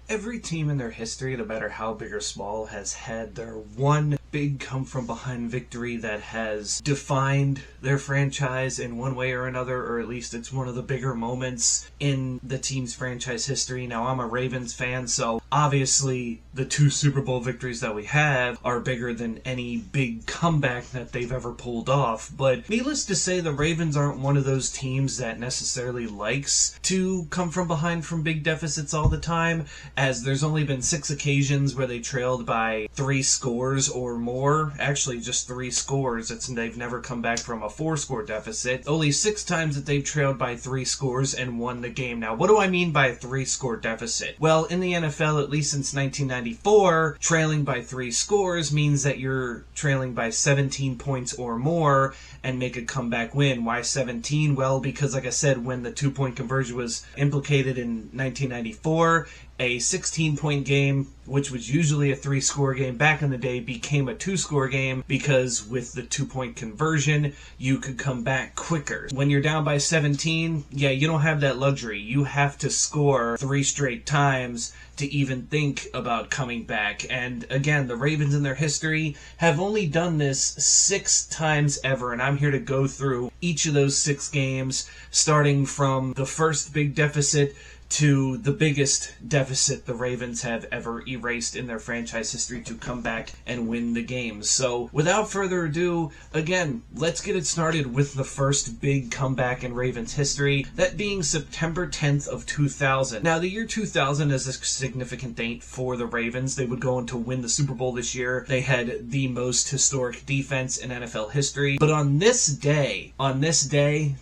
Every team in their history, no matter how big or small, has had their one big come-from-behind victory that has defined their franchise in one way or another, or at least it's one of the bigger moments in the team's franchise history. Now, I'm a Ravens fan, so obviously the 2 Super Bowl victories that we have are bigger than any big comeback that they've ever pulled off. But needless to say, the Ravens aren't one of those teams that necessarily likes to come from behind from big deficits all the time, as there's only been 6 occasions where they trailed by 3 scores or more. Actually, just 3 scores. They've never come back from a 4-score deficit. Only 6 times that they've trailed by 3 scores and won the game. Now, what do I mean by a 3-score deficit? Well, in the NFL, at least since 1994, trailing by 3 scores means that you're trailing by 17 points or more and make a comeback win. Why 17? Well, because like I said, when the 2-point conversion was implicated in 1994, a 16-point game, which was usually a 3-score game back in the day, became a 2-score game because with the 2-point conversion, you could come back quicker. When you're down by 17, yeah, you don't have that luxury. You have to score 3 straight times to even think about coming back. And again, the Ravens in their history have only done this 6 times ever, and I'm here to go through each of those 6 games, starting from the first big deficit to the biggest deficit the Ravens have ever erased in their franchise history to come back and win the game. So without further ado, again, let's get it started with the first big comeback in Ravens history, that being September 10th of 2000. Now, the year 2000 is a significant date for the Ravens. They would go on to win the Super Bowl this year. They had the most historic defense in NFL history. But on this day,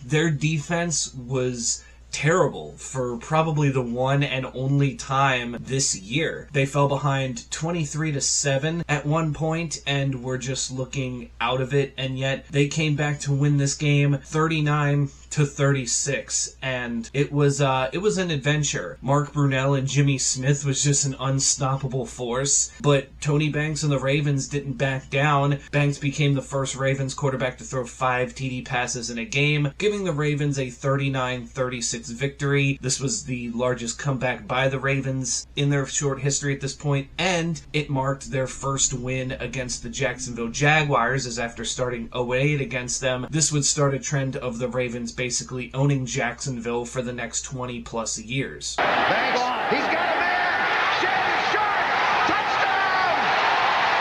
their defense was terrible for probably the one and only time this year. They fell behind 23-7 at one point and were just looking out of it, and yet they came back to win this game 39-36, and it was an adventure. Mark Brunell and Jimmy Smith was just an unstoppable force, but Tony Banks and the Ravens didn't back down. Banks became the first Ravens quarterback to throw 5 TD passes in a game, giving the Ravens a 39-36 victory. This was the largest comeback by the Ravens in their short history at this point, and it marked their first win against the Jacksonville Jaguars, as after starting 0-8 against them, this would start a trend of the Ravens basically owning Jacksonville for the next 20 plus years. Banks, he's got a man! Shannon Sharp!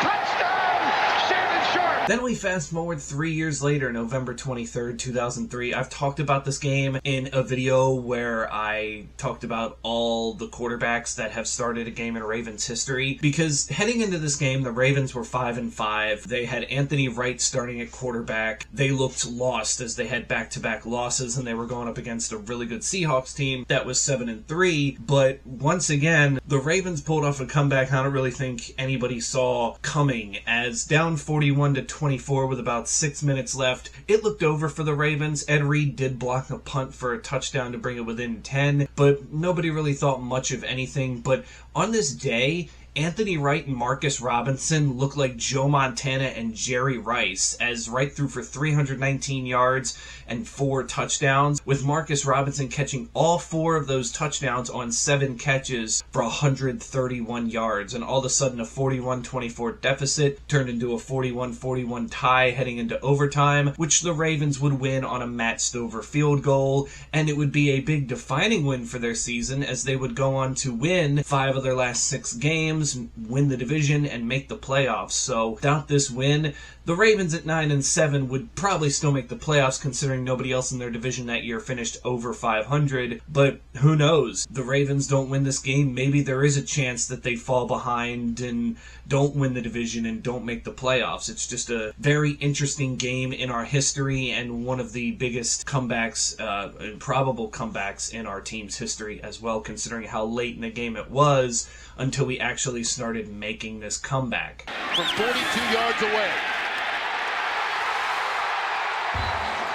Touchdown! Shannon Sharp! Then we fast forward 3 years later, November 23rd, 2003. I've talked about this game in a video where I talked about all the quarterbacks that have started a game in Ravens history, because heading into this game, the Ravens were 5-5. They had Anthony Wright starting at quarterback. They looked lost as they had back-to-back losses, and they were going up against a really good Seahawks team that was 7-3. But once again, the Ravens pulled off a comeback I don't really think anybody saw coming, as down 41-24 with about 6 minutes left, it looked over for the Ravens. Ed Reed did block a punt for a touchdown to bring it within 10, but nobody really thought much of anything. But on this day, Anthony Wright and Marcus Robinson looked like Joe Montana and Jerry Rice, as Wright threw for 319 yards and 4 touchdowns, with Marcus Robinson catching all 4 of those touchdowns on 7 catches for 131 yards. And all of a sudden, a 41-24 deficit turned into a 41-41 tie heading into overtime, which the Ravens would win on a Matt Stover field goal, and it would be a big defining win for their season, as they would go on to win 5 of their last 6 games, win the division, and make the playoffs. So without this win, the Ravens at 9-7 would probably still make the playoffs, considering nobody else in their division that year finished over 500. But who knows? The Ravens don't win this game. Maybe there is a chance that they fall behind and don't win the division and don't make the playoffs. It's just a very interesting game in our history, and one of the biggest comebacks, probable comebacks in our team's history as well, considering how late in the game it was until we actually started making this comeback. From 42 yards away.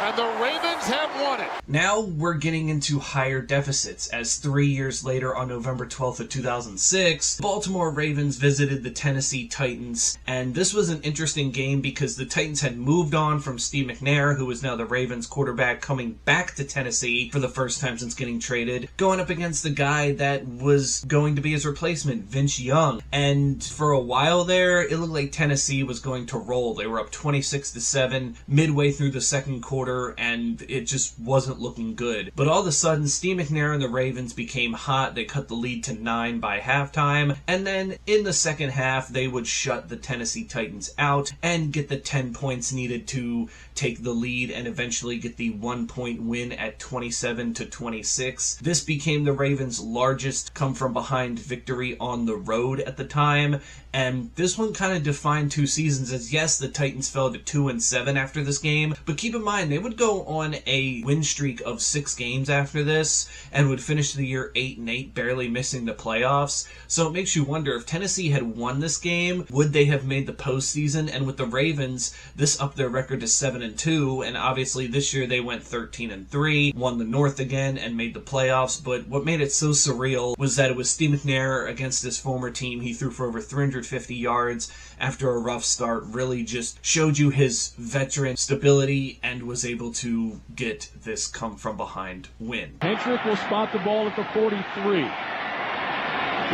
And the Ravens have won it. Now we're getting into higher deficits, as 3 years later on November 12th of 2006, the Baltimore Ravens visited the Tennessee Titans, and this was an interesting game because the Titans had moved on from Steve McNair, who was now the Ravens quarterback, coming back to Tennessee for the first time since getting traded, going up against the guy that was going to be his replacement, Vince Young. And for a while there, it looked like Tennessee was going to roll. They were up 26-7 midway through the second quarter, and it just wasn't looking good. But all of a sudden, Steve McNair and the Ravens became hot. They cut the lead to 9 by halftime, and then in the second half, they would shut the Tennessee Titans out and get the 10 points needed to take the lead and eventually get the 1-point win at 27-26. This became the Ravens' largest come-from-behind victory on the road at the time, and this one kind of defined two seasons, as yes, the Titans fell to 2-7 after this game, but keep in mind, they would go on a win streak of 6 games after this and would finish the year 8-8, barely missing the playoffs. So it makes you wonder, if Tennessee had won this game, would they have made the postseason? And with the Ravens, this upped their record to 7-2, and obviously this year they went 13-3, won the North again, and made the playoffs. But what made it so surreal was that it was Steve McNair against his former team. He threw for over 350 yards after a rough start, really just showed you his veteran stability, and was able to get this come-from-behind win. Hentrick will spot the ball at the 43.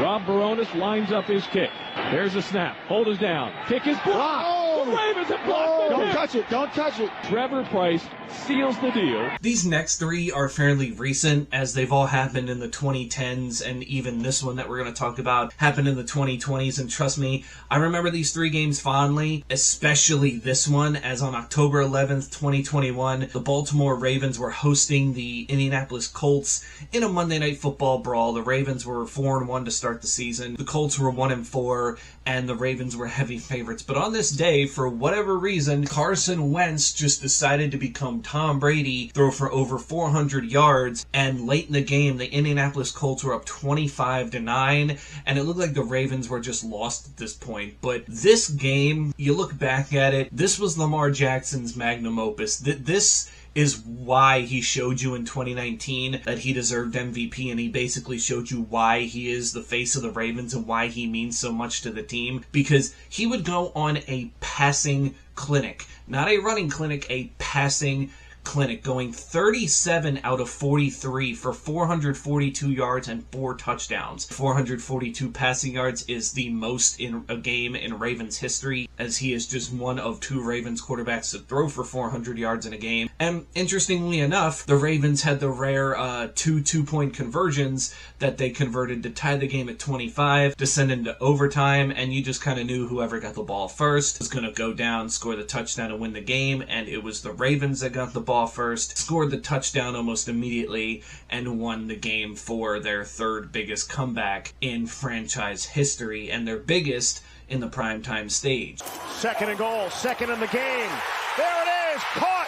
Rob Baronis lines up his kick. There's a snap. Hold is down. Kick is blocked. Oh! The Ravens have blocked the kick. Don't touch it. Don't touch it. Trevor Price seals the deal. These next three are fairly recent, as they've all happened in the 2010s, and even this one that we're going to talk about happened in the 2020s. And trust me, I remember these 3 games fondly, especially this one, as on October 11th, 2021, the Baltimore Ravens were hosting the Indianapolis Colts in a Monday Night Football brawl. The Ravens were 4-1 to start the season. The Colts were 1-4, and the Ravens were heavy favorites. But on this day, for whatever reason, Carson Wentz just decided to become Tom Brady, throw for over 400 yards, and late in the game, the Indianapolis Colts were up 25-9, and it looked like the Ravens were just lost at this point. But this game, you look back at it, this was Lamar Jackson's magnum opus. This is why he showed you in 2019 that he deserved MVP, and he basically showed you why he is the face of the Ravens and why he means so much to the team, because he would go on a passing clinic, not a running clinic, a passing clinic, going 37 out of 43 for 442 yards and 4 touchdowns. 442 passing yards is the most in a game in Ravens history, as he is just one of 2 Ravens quarterbacks to throw for 400 yards in a game. And interestingly enough, the Ravens had the rare 2 two-point conversions that they converted to tie the game at 25 to send into overtime, and you just kind of knew whoever got the ball first was going to go down, score the touchdown, and win the game. And it was the Ravens that got the ball first, scored the touchdown almost immediately, and won the game for their 3rd biggest comeback in franchise history, and their biggest in the primetime stage. 2nd and goal, 2nd in the game. There it is, caught,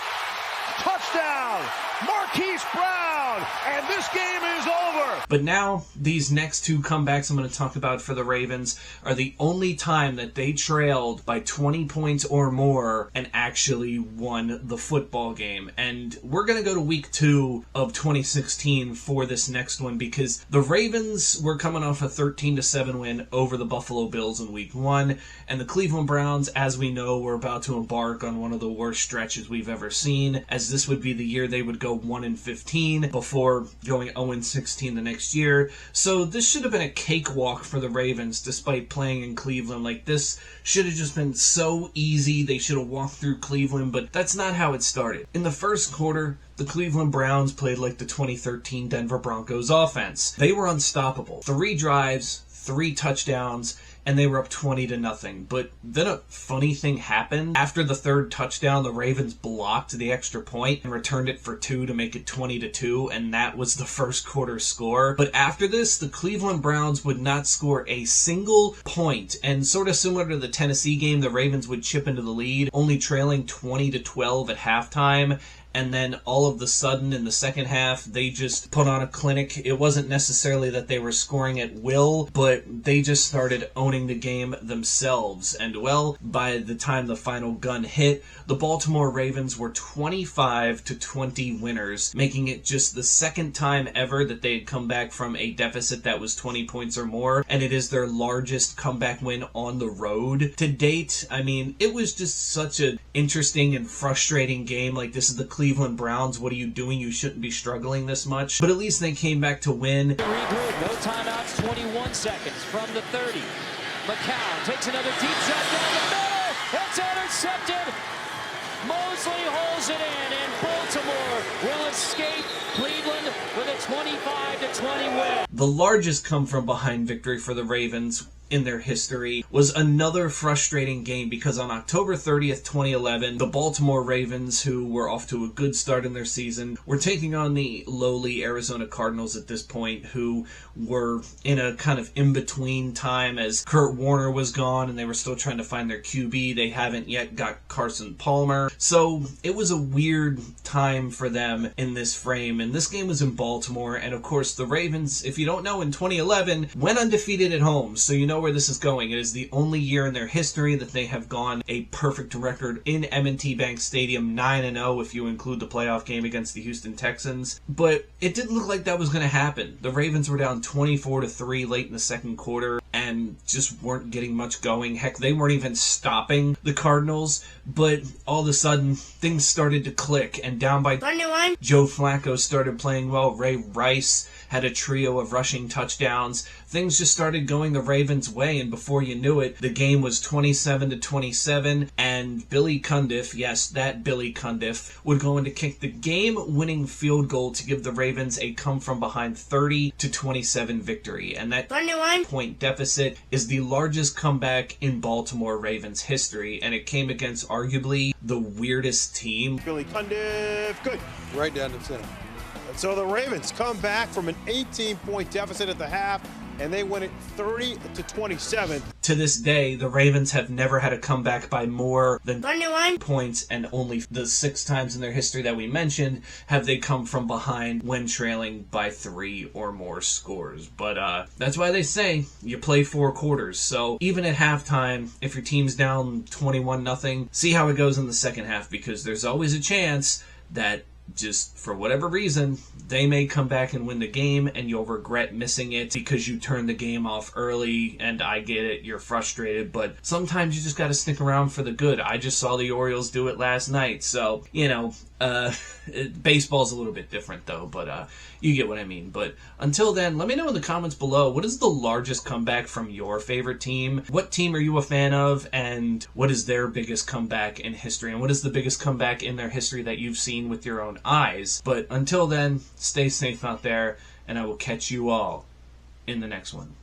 touchdown, Marquise Brown, and this game is over. But now, these next 2 comebacks I'm going to talk about for the Ravens are the only time that they trailed by 20 points or more and actually won the football game. And we're going to go to week 2 of 2016 for this next one, because the Ravens were coming off a 13-7 win over the Buffalo Bills in week 1, and the Cleveland Browns, as we know, were about to embark on one of the worst stretches we've ever seen, as this would be the year they would go 1-15 before going 0-16 the next year. So this should have been a cakewalk for the Ravens, despite playing in Cleveland. Like, this should have just been so easy. They should have walked through Cleveland, but that's not how it started. In the first quarter, the Cleveland Browns played like the 2013 Denver Broncos offense. They were unstoppable. 3 drives, 3 touchdowns, and they were up 20-0. But then a funny thing happened. After the 3rd touchdown, the Ravens blocked the extra point and returned it for 2 to make it 20-2, and that was the first quarter score. But after this, the Cleveland Browns would not score a single point, and sort of similar to the Tennessee game, the Ravens would chip into the lead, only trailing 20-12 at halftime. and then all of the sudden in the second half, they just put on a clinic. It wasn't necessarily that they were scoring at will, but they just started owning the game themselves. And well, by the time the final gun hit, the Baltimore Ravens were 25-20 winners, making it just the second time ever that they had come back from a deficit that was 20 points or more, and it is their largest comeback win on the road to date. I mean, it was just such an interesting and frustrating game. Like, this is the Cleveland Browns. What are you doing? You shouldn't be struggling this much. But at least they came back to win. Regroup. No timeouts. 21 seconds from the 30. McCown takes another deep shot down the middle. It's intercepted. Mosley holds it in, and Baltimore will escape Cleveland with a 25-20 win. The largest come-from-behind victory for the Ravens in their history was another frustrating game because on October 30th, 2011, the Baltimore Ravens, who were off to a good start in their season, were taking on the lowly Arizona Cardinals at this point, who were in a kind of in-between time as Kurt Warner was gone and they were still trying to find their QB. They haven't yet got Carson Palmer. So it was a weird time for them in this frame, and this game was in Baltimore, and of course the Ravens, if you don't know, in 2011 went undefeated at home, so you know where this is going. It is the only year in their history that they have gone a perfect record in M&T Bank Stadium, 9-0 if you include the playoff game against the Houston Texans. But it didn't look like that was going to happen. The Ravens were down 24-3 late in the second quarter and just weren't getting much going. Heck, they weren't even stopping the Cardinals. But all of a sudden, things started to click, and down by 21, Joe Flacco started playing well. Ray Rice had a trio of rushing touchdowns. Things just started going the Ravens' way, and before you knew it, the game was 27-27, and Billy Cundiff, yes, that Billy Cundiff, would go in to kick the game-winning field goal to give the Ravens a come-from-behind 30-27 victory, and that 21-point deficit is the largest comeback in Baltimore Ravens history, and it came against arguably the weirdest team. Billy Cundiff, good. Right down the center. So the Ravens come back from an 18-point deficit at the half, and they win it 30-27. To this day, the Ravens have never had a comeback by more than 21 points, and only the 6 times in their history that we mentioned have they come from behind when trailing by 3 or more scores. But that's why they say you play 4 quarters. So even at halftime, if your team's down 21-0, see how it goes in the second half, because there's always a chance that just for whatever reason, they may come back and win the game, and you'll regret missing it because you turned the game off early. And I get it, you're frustrated, but sometimes you just got to stick around for the good. I just saw the Orioles do it last night, so, you know, baseball's a little bit different though, but you get what I mean. But until then, let me know in the comments below, what is the largest comeback from your favorite team? What team are you a fan of, and what is their biggest comeback in history, and what is the biggest comeback in their history that you've seen with your own eyes? But until then, stay safe out there, and I will catch you all in the next one.